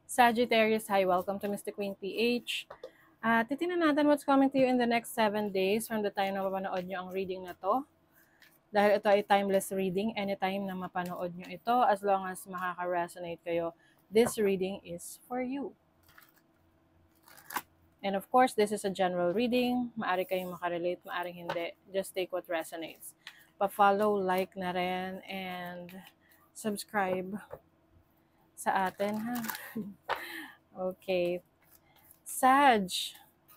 Sagittarius, hi, welcome to Mystic Queen PH. Titingnan natin what's coming to you in the next 7 days from the time na mapanood nyo ang reading na to. Dahil ito ay timeless reading, anytime na mapanood nyo ito, as long as makaka-resonate kayo, this reading is for you. And of course, this is a general reading. Maari kayong makarelate, maari hindi. Just take what resonates. Pa-follow, like na rin, and subscribe sa atin, ha? Okay. Sag,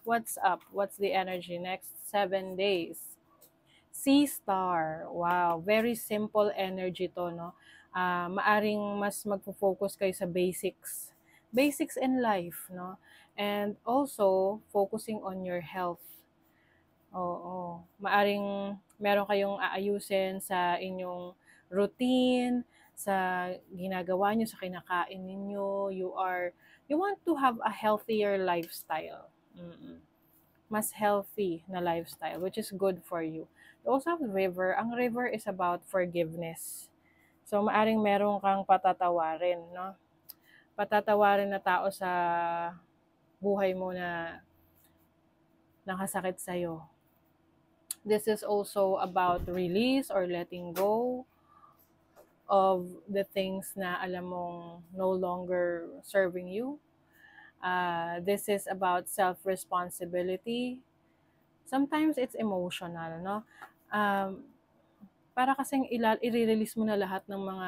what's up? What's the energy next 7 days? Sea Star. Wow, very simple energy to, no? Maaring mas magfo-focus kayo sa basics. Basics in life, no? And also, focusing on your health. Oo. Maaring meron kayong aayusin sa inyong routine, sa ginagawa nyo, sa kinakain ninyo. You want to have a healthier lifestyle. Mas healthy na lifestyle, which is good for you. You also have river. Ang river is about forgiveness. So, maaring meron kang patatawarin, no? Patatawarin na tao sa buhay mo na nakasakit sa'yo. This is also about release or letting go of the things na alam mong no longer serving you. This is about self-responsibility. Sometimes it's emotional, no? Para kasing i-release mo na lahat ng mga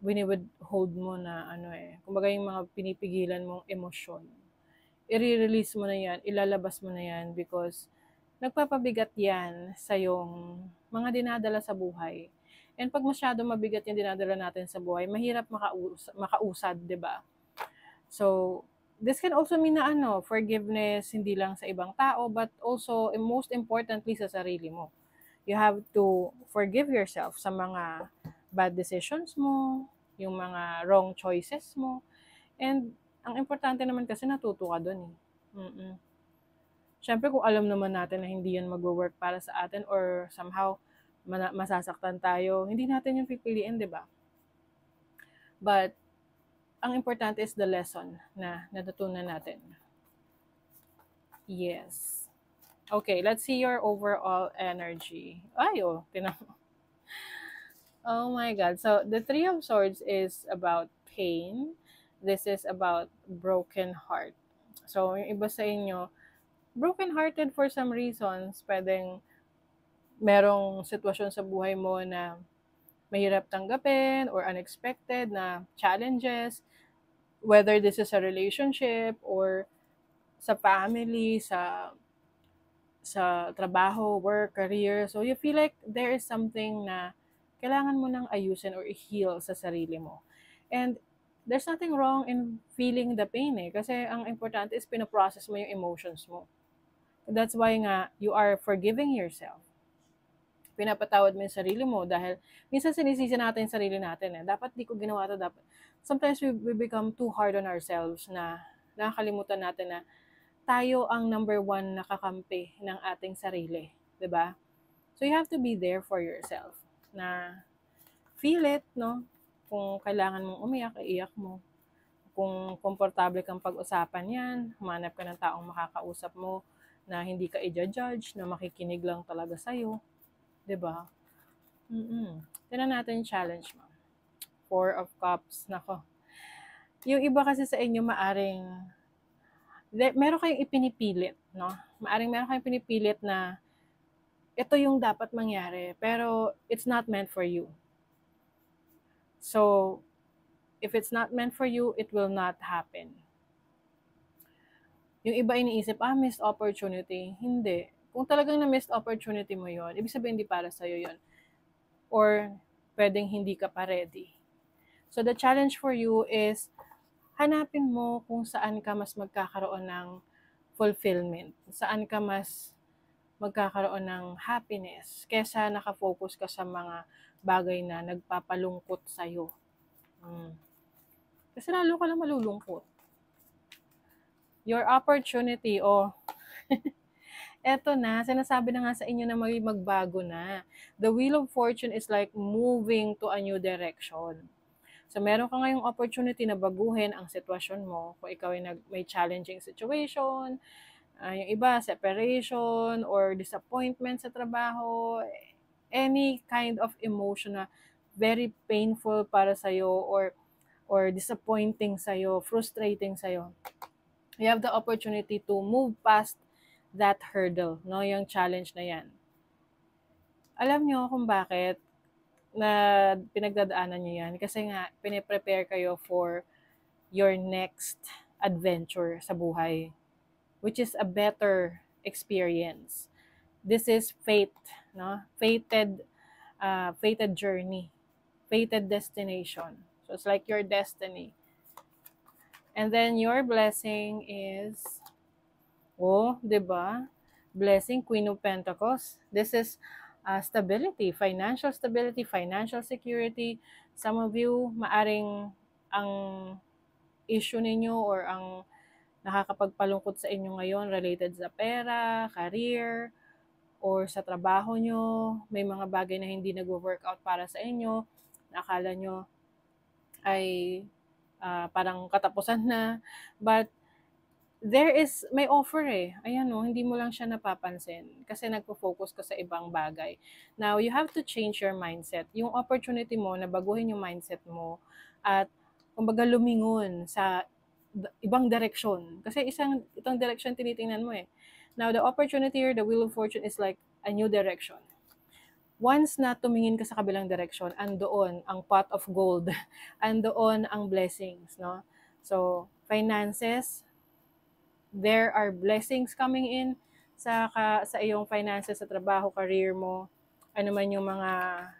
wini-withhold mo na kumbaga yung mga pinipigilan mong emosyon. I-release mo na yan, ilalabas mo na yan because nagpapabigat yan sa yung mga dinadala sa buhay. And pag masyado mabigat yung dinadala natin sa buhay, mahirap makausad, di ba? So, this can also mean na forgiveness hindi lang sa ibang tao, but also, most importantly, sa sarili mo. You have to forgive yourself sa mga bad decisions mo, yung mga wrong choices mo. And, ang importante naman kasi natuto ka dun eh. Siyempre, kung alam naman natin na hindi yan mag-work para sa atin or somehow masasaktan tayo, hindi natin yung pipiliin, di ba? But, ang importante is the lesson na natutunan natin. Yes. Okay, let's see your overall energy. Tinan mo. Oh my God. So, the Three of Swords is about pain. This is about broken heart. So, yung iba sa inyo, broken-hearted for some reasons, pwedeng merong sitwasyon sa buhay mo na mahirap tanggapin or unexpected na challenges, whether this is a relationship or sa family, sa trabaho, work, career. So you feel like there is something na kailangan mo nang ayusin or i-heal sa sarili mo. And there's nothing wrong in feeling the pain kasi ang importante is pinoprocess mo yung emotions mo. That's why nga, you are forgiving yourself. Pinapatawad mo yung sarili mo dahil minsan sinisisi natin yung sarili natin Dapat di ko ginawa to, dapat. Sometimes we become too hard on ourselves na nakakalimutan natin na tayo ang number one na kakampi ng ating sarili. 'Di ba? So you have to be there for yourself. Na feel it, no? Kung kailangan mong umiyak, iiyak mo. Kung komportable kang pag-usapan yan, humanap ka ng taong makakausap mo na hindi ka i-judge, na makikinig lang talaga sa'yo. 'Di ba? Tingnan natin yung challenge mo. Four of Cups. Nako. Yung iba kasi sa inyo maaring meron kayong ipinipilit, no? Maaring meron kayong pinipilit na ito yung dapat mangyari, pero it's not meant for you. So, if it's not meant for you, it will not happen. Yung iba iniisip, missed opportunity. Hindi. Kung talagang na-missed opportunity mo yon, ibig sabihin hindi para sa'yo yon. Or, pwedeng hindi ka pa ready. So, the challenge for you is, hanapin mo kung saan ka mas magkakaroon ng fulfillment. Saan ka mas magkakaroon ng happiness kesa nakafocus ka sa mga bagay na nagpapalungkot sa'yo. Kasi lalo ka lang malulungkot. Your opportunity, eto na, sinasabi na nga sa inyo na magbago na. The Wheel of Fortune is like moving to a new direction. So, meron ka ngayong opportunity na baguhin ang sitwasyon mo. Kung ikaw ay may challenging situation, yung iba, separation, or disappointment sa trabaho, any kind of emotion na very painful para sa'yo, or disappointing sa'yo, frustrating sa'yo. You have the opportunity to move past that hurdle, no? Yung challenge na yan. Alam nyo kung bakit na pinagdadaanan nyo yan? Kasi nga, piniprepare kayo for your next adventure sa buhay, which is a better experience. This is fate, no? Fated journey, fated destination. So it's like your destiny. And then your blessing is, oh, 'di ba? Blessing, Queen of Pentacles. This is stability, financial security. Some of you, maaring ang issue ninyo or ang nakakapagpalungkot sa inyo ngayon related sa pera, career, or sa trabaho nyo. May mga bagay na hindi nag-workout para sa inyo. Akala nyo ay parang katapusan na. But may offer eh. Ayan o, hindi mo lang siya napapansin kasi nagpo-focus ka sa ibang bagay. Now, you have to change your mindset. Yung opportunity mo na baguhin yung mindset mo at kumbaga lumingon sa ibang direksyon. Kasi itong direction tinitingnan mo eh. Now, the opportunity or the wheel of fortune is like a new direction. Once na tumingin ka sa kabilang direction, andoon ang pot of gold, andoon ang blessings, no? So, finances, there are blessings coming in sa iyong finances, sa trabaho, career mo, ano man yung mga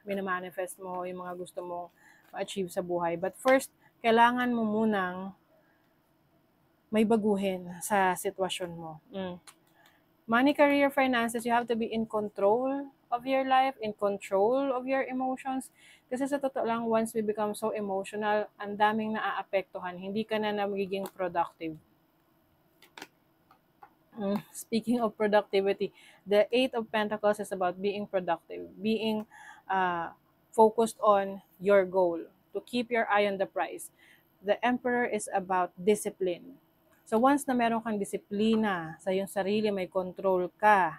minamanifest mo, yung mga gusto mong ma-achieve sa buhay. But first, kailangan mo munang may baguhin sa sitwasyon mo. Money, career, finances, you have to be in control of your life, in control of your emotions. Kasi sa totoo lang, once we become so emotional, ang daming naaapektuhan. Hindi ka na magiging productive. Speaking of productivity, the Eight of Pentacles is about being productive, being focused on your goal, to keep your eye on the prize. The Emperor is about discipline. So once na meron kang disiplina sa iyong sarili, may control ka,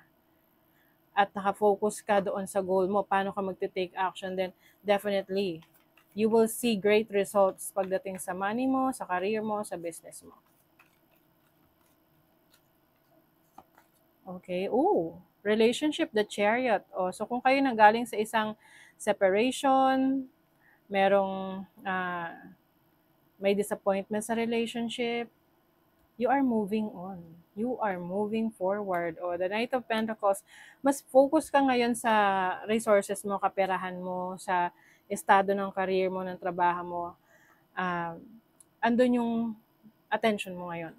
at nakafocus ka doon sa goal mo, paano ka magte-take action, then definitely, you will see great results pagdating sa money mo, sa career mo, sa business mo. Okay, relationship, the Chariot. So kung kayo nanggaling sa isang separation, merong may disappointment sa relationship, you are moving on. You are moving forward. The Knight of Pentacles, mas focus ka ngayon sa resources mo, kaperahan mo, sa estado ng career mo, ng trabaho mo. Andun yung attention mo ngayon.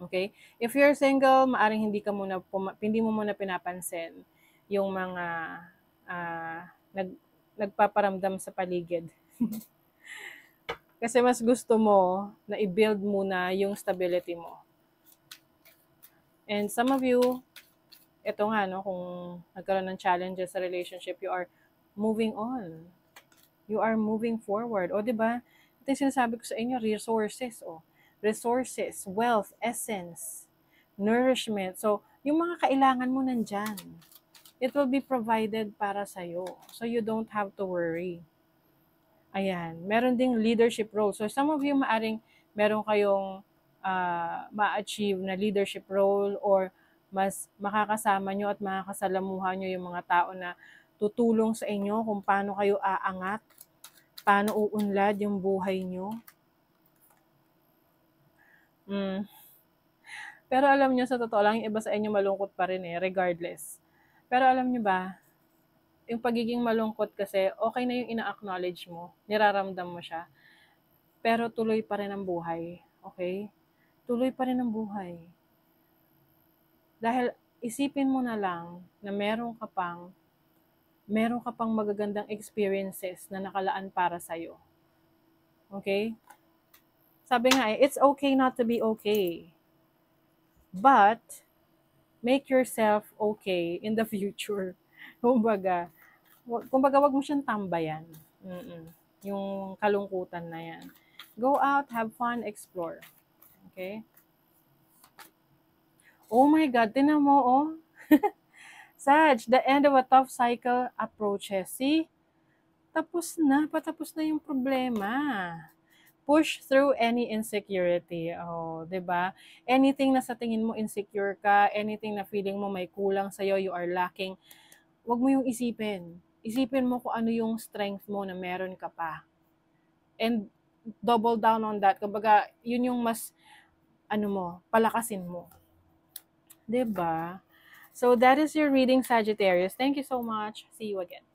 Okay? If you're single, maaring hindi mo muna pinapansin yung mga nagpaparamdam sa paligid. Kasi mas gusto mo na i-build muna yung stability mo. And some of you, ito nga, no, kung nagkaroon ng challenges sa relationship, you are moving on. You are moving forward. Diba? Ito yung sinasabi ko sa inyo, resources. Resources, wealth, essence, nourishment. So, yung mga kailangan mo nandyan. It will be provided para sa'yo. So, you don't have to worry. Ayan. Meron ding leadership role. So, some of you maaring meron kayong ma-achieve na leadership role, or mas makakasama nyo at makakasalamuhan nyo yung mga tao na tutulong sa inyo kung paano kayo aangat, paano uunlad yung buhay nyo. Pero alam nyo, sa totoo lang, yung iba sa inyo malungkot pa rin regardless. Pero alam nyo ba, yung pagiging malungkot kasi, okay na yung ina-acknowledge mo, niraramdam mo siya, pero tuloy pa rin ang buhay. Okay? Tuloy pa rin ang buhay. Dahil isipin mo na lang na meron ka pang magagandang experiences na nakalaan para sa'yo. Okay? Sabi nga it's okay not to be okay. But, make yourself okay in the future. Kumbaga, wag mo siyang tambayan. yung kalungkutan na yan. Go out, have fun, explore. Okay? Oh my God, tinan mo, oh. Sag, the end of a tough cycle approaches. See? Patapos na yung problema. Push through any insecurity. Oh, 'di ba? Anything na sa tingin mo insecure ka, anything na feeling mo may kulang sa you are lacking, 'wag mo yung isipin. Isipin mo kung ano yung strength mo na meron ka pa. And double down on that. Kumbaga, yun yung mas palakasin mo. 'Di ba? So that is your reading, Sagittarius. Thank you so much. See you again.